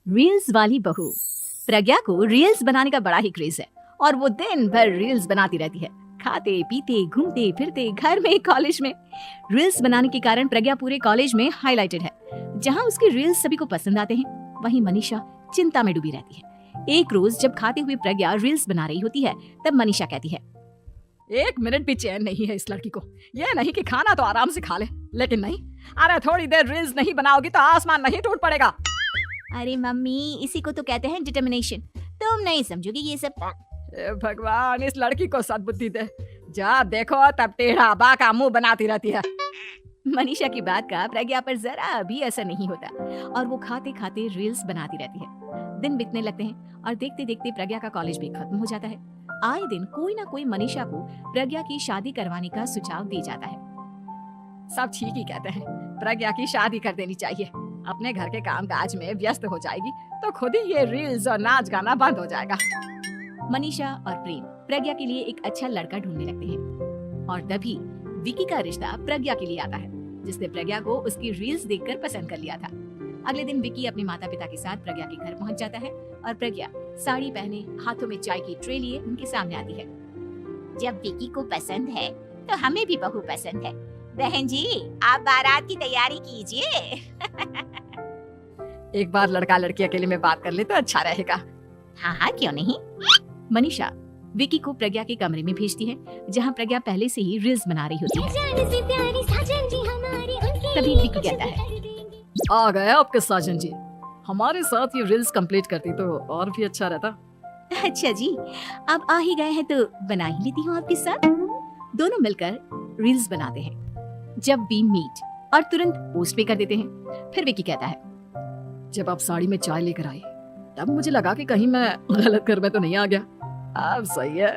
Reels वाली बहू। प्रज्ञा को रील्स बनाने का बड़ा ही क्रेज है और वो दिन भर रील्स बनाती रहती है। खाते पीते घूमते फिरते घर में कॉलेज में रील्स बनाने के कारण प्रज्ञा पूरे कॉलेज में हाईलाइटेड है। जहाँ उसके रील्स सभी को पसंद आते हैं, वहीं मनीषा चिंता में डूबी रहती है। एक रोज जब खाते हुए प्रज्ञा रील्स बना रही होती है, तब मनीषा कहती है, एक मिनट भी चैन नहीं है इस लड़की को। ये नहीं कि खाना तो आराम से खा ले, लेकिन नहीं, अरे थोड़ी देर रील्स नहीं बनाओगी तो आसमान नहीं टूट पड़ेगा। अरे मम्मी, इसी को तो कहते हैं डिटर्मिनेशन। तुम नहीं समझोगी ये सब। भगवान, इस लड़की को सद्बुद्धि दे। जब देखो तब टेढ़ा बाका मुंह बनाती रहती है। मनीषा की बात का प्रज्ञा पर जरा भी असर नहीं होता और वो खाते खाते रील्स बनाती रहती है। दिन बीतने लगते हैं और देखते देखते प्रज्ञा का कॉलेज भी खत्म हो जाता है। आए दिन कोई ना कोई मनीषा को प्रज्ञा की शादी करवाने का सुझाव दे जाता है। सब ठीक ही कहते हैं, प्रज्ञा की शादी कर देनी चाहिए। अपने घर के काम काज में व्यस्त हो जाएगी तो खुद ही ये रील्स और नाच गाना बंद हो जाएगा। मनीषा और प्रेम प्रज्ञा के लिए एक अच्छा लड़का ढूंढने लगते हैं और तभी विकी का रिश्ता प्रज्ञा के लिए आता है, जिसने प्रज्ञा को उसकी रील्स देखकर पसंद कर लिया था। अगले दिन विकी अपने माता पिता के साथ प्रज्ञा के घर पहुंच जाता है और प्रज्ञा साड़ी पहने हाथों में चाय की ट्रे लिए उनके सामने आती है। जब विकी को पसंद है तो हमें भी बहू पसंद है। बहन जी, आप बारात की तैयारी कीजिए। एक बार लड़का लड़की अकेले में बात कर ले तो अच्छा रहेगा। हाँ हाँ, क्यों नहीं। मनीषा विकी को प्रज्ञा के कमरे में भेजती है, जहाँ प्रज्ञा पहले से ही रील्स बना रही होती है। तभी विकी कहता है, आ गए आपके साजन जी। हमारे साथ ये रील्स कंप्लीट करती तो और भी अच्छा रहता। अच्छा जी, आप आ ही गए हैं तो बना ही लेती हूँ आपके साथ। दोनों मिलकर रील्स बनाते हैं। जब वी मीट और तुरंत पोस्ट भी कर देते हैं। फिर विकी कहता है, जब आप साड़ी में चाय लेकर आई तब मुझे लगा कि कहीं मैं गलत घर में तो नहीं आ गया। अब सही है।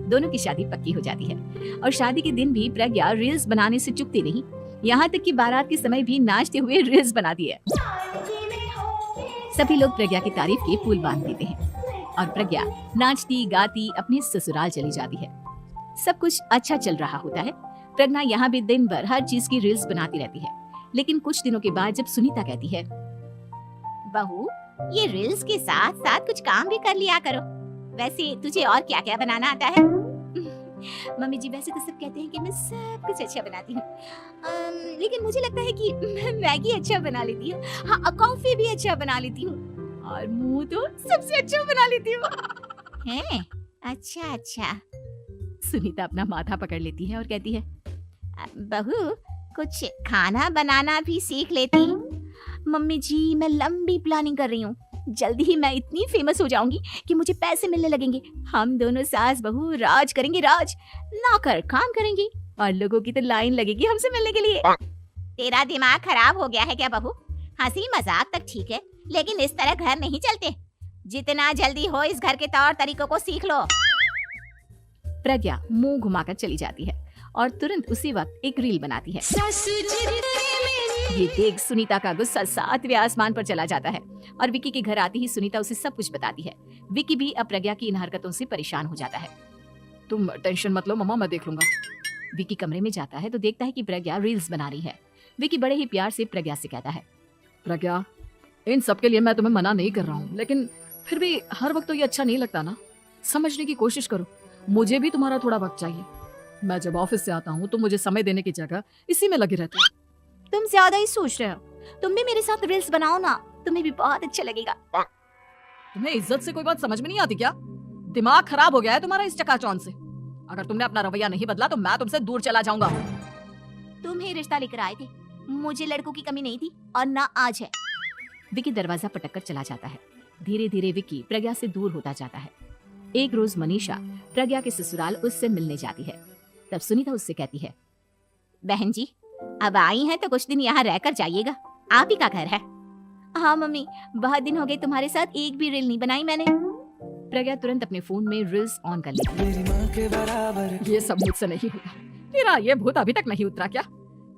दोनों की शादी पक्की हो जाती है और शादी के दिन भी प्रज्ञा रील्स बनाने से चूकती नहीं। यहाँ तक कि बारात के समय भी नाचते हुए रील्स बनाती है। सभी लोग प्रज्ञा की तारीफ के पुल बांध देते हैं और प्रज्ञा नाचती गाती अपने ससुराल चली जाती है। सब कुछ अच्छा चल रहा होता है। प्रज्ञा यहाँ भी दिन भर हर चीज की रील्स बनाती रहती है। लेकिन कुछ दिनों के बाद जब सुनीता कहती है, बहू, ये रील्स के साथ साथ कुछ काम भी कर लिया करो। वैसे तुझे और क्या क्या बनाना आता है? मम्मी जी, वैसे तो सब कहते हैं कि मैं सब कुछ अच्छा बनाती हूँ, लेकिन मुझे लगता है कि मैं मैगी अच्छा बना लेती हूँ। हाँ, कॉफी भी अच्छा बना लेती हूँ और मुंह तो सबसे अच्छा बना लेती हूँ। हैं? अच्छा अच्छा। सुनीता अपना माथा पकड़ लेती है और कहती है, बहू, कुछ खाना बनाना भी सीख लेती। मम्मी जी, मैं लंबी प्लानिंग कर रही हूँ। जल्दी ही मैं इतनी फेमस हो जाऊंगी कि मुझे पैसे मिलने लगेंगे। हम दोनों सास बहू राज करेंगे, राज। नौकर काम करेंगे और लोगों की तो लाइन लगेगी हमसे मिलने के लिए। तेरा दिमाग खराब हो गया है क्या बहू? हंसी मजाक तक ठीक है, लेकिन इस तरह घर नहीं चलते। जितना जल्दी हो इस घर के तौर तरीकों को सीख लो। प्रज्ञा मुंह घुमाकर चली जाती है और तुरंत उसी वक्त एक रील बनाती है। ये देख सुनीता का गुस्सा 7वें आसमान पर चला जाता है और विकी के घर आती ही सुनीता उसे सब कुछ बताती है। विकी भी अब प्रज्ञा की इन हरकतों से परेशान हो जाता है। तुम टेंशन मत लो मम्मा, मैं देख लूंगा। विकी कमरे में जाता है तो देखता है कि प्रज्ञा रील्स बना रही है। विकी बड़े ही प्यार से प्रज्ञा से कहता है, प्रज्ञा, इन सब के लिए मैं तुम्हें मना नहीं कर रहा हूँ, लेकिन फिर भी हर वक्त तो ये अच्छा नहीं लगता ना। समझने की कोशिश करो, मुझे भी तुम्हारा थोड़ा वक्त चाहिए। मैं जब ऑफिस से आता हूँ तो मुझे समय देने की जगह इसी में लगी रहती है। तुम ज्यादा ही सोच रहे हो। तुम भी मेरे साथ रील्स बनाओ ना, तुम्हें भी बहुत अच्छा लगेगा। तुम्हें इज्जत से कोई बात समझ में नहीं आती क्या? दिमाग खराब हो गया है तुम्हारा इस चकाचौंध से। अगर तुमने अपना रवैया नहीं बदला तो मैं तुमसे दूर चला जाऊंगा। तुम ही रिश्ता लेकर आए थे, मुझे लड़कों की कमी नहीं थी और ना आज है। विकी दरवाजा पटक कर चला जाता है। धीरे धीरे विकी प्रज्ञा से दूर होता जाता है। एक रोज मनीषा प्रज्ञा के ससुराल उससे मिलने जाती है। तब सुनीता उससे कहती है, बहन जी, अब आई हैं तो कुछ दिन यहाँ रहकर जाइएगा। आप ही का घर है। हाँ मम्मी, बहुत दिन हो गए तुम्हारे साथ एक भी रील नहीं बनाई मैंने। प्रज्ञा तुरंत अपने फोन में रील्स ऑन कर लेती है। ये सब मुझसे नहीं होगा। तेरा ये भूत अभी तक नहीं उतरा क्या?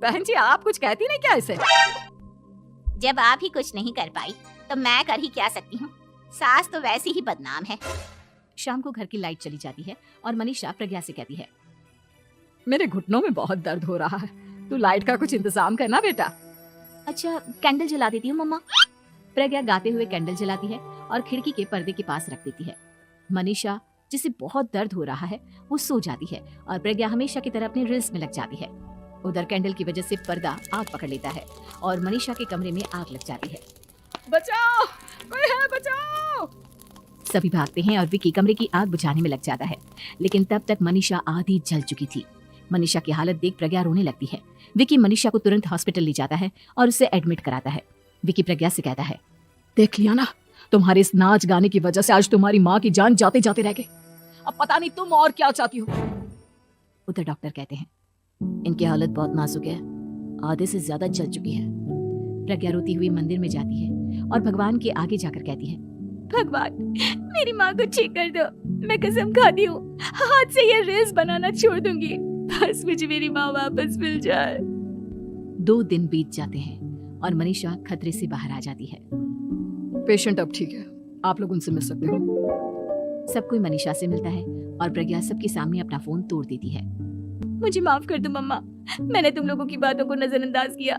बहन जी, आप कुछ कहती नहीं क्या इसे? जब आप ही कुछ नहीं कर पाई तो मैं कर ही क्या सकती हूँ। सास तो वैसे ही बदनाम है। शाम को घर की लाइट चली जाती है और मनीषा प्रज्ञा से कहती है, मेरे घुटनों में बहुत दर्द हो रहा है, तू लाइट का कुछ इंतजाम करना बेटा। अच्छा, कैंडल जला देती हूँ मम्मा। प्रज्ञा गाते हुए कैंडल जलाती है और खिड़की के पर्दे के पास रख देती है। मनीषा, जिसे बहुत दर्द हो रहा है, वो सो जाती है और प्रज्ञा हमेशा की तरह अपने रील्स में लग जाती है। उधर कैंडल की वजह से पर्दा आग पकड़ लेता है और मनीषा के कमरे में आग लग जाती है। बचाओ, कोई है, बचाओ। सभी भागते हैं और विकी कमरे की आग बुझाने में लग जाता है, लेकिन तब तक मनीषा आधी जल चुकी थी। मनीषा की हालत देख प्रज्ञा रोने लगती है। विकी मनीषा को तुरंत हॉस्पिटल ले जाता है और उसे एडमिट कराता है। विकी प्रज्ञा से कहता है, देख लिया ना, तुम्हारे इस नाच गाने की वजह से आज तुम्हारी माँ की जान जाते जाते रह गई। अब पता नहीं तुम और क्या चाहती हो। उधर डॉक्टर कहते हैं, इनकी हालत बहुत नाजुक है, आधे से ज्यादा जल चुकी है। प्रज्ञा रोती हुई मंदिर में जाती है और भगवान के आगे जाकर कहती है, भगवान, मेरी माँ को ठीक कर दो। मैं कसम खाती हूँ, हाथ से ये रील्स बनाना छोड़ दूंगी। बस मुझे मेरी माँ वापस मिल जाए। 2 दिन बीत जाते हैं और मनीषा खतरे से बाहर आ जाती है। पेशेंट अब ठीक है, आप लोग उनसे मिल सकते हो। सब कोई मनीषा से मिलता है और प्रज्ञा सबके सामने अपना फोन तोड़ देती है। मुझे माफ कर दो मम्मा, मैंने तुम लोगों की बातों को नजरअंदाज किया।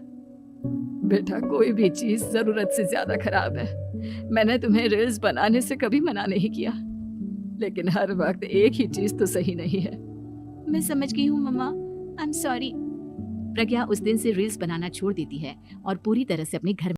बेटा, कोई भी चीज जरूरत से ज्यादा खराब है। मैंने तुम्हें रील्स बनाने से कभी मना नहीं किया, लेकिन हर वक्त एक ही चीज तो सही नहीं है। मैं समझ गई हूँ मम्मा, आई एम सॉरी। प्रज्ञा उस दिन से रील्स बनाना छोड़ देती है और पूरी तरह से अपने घर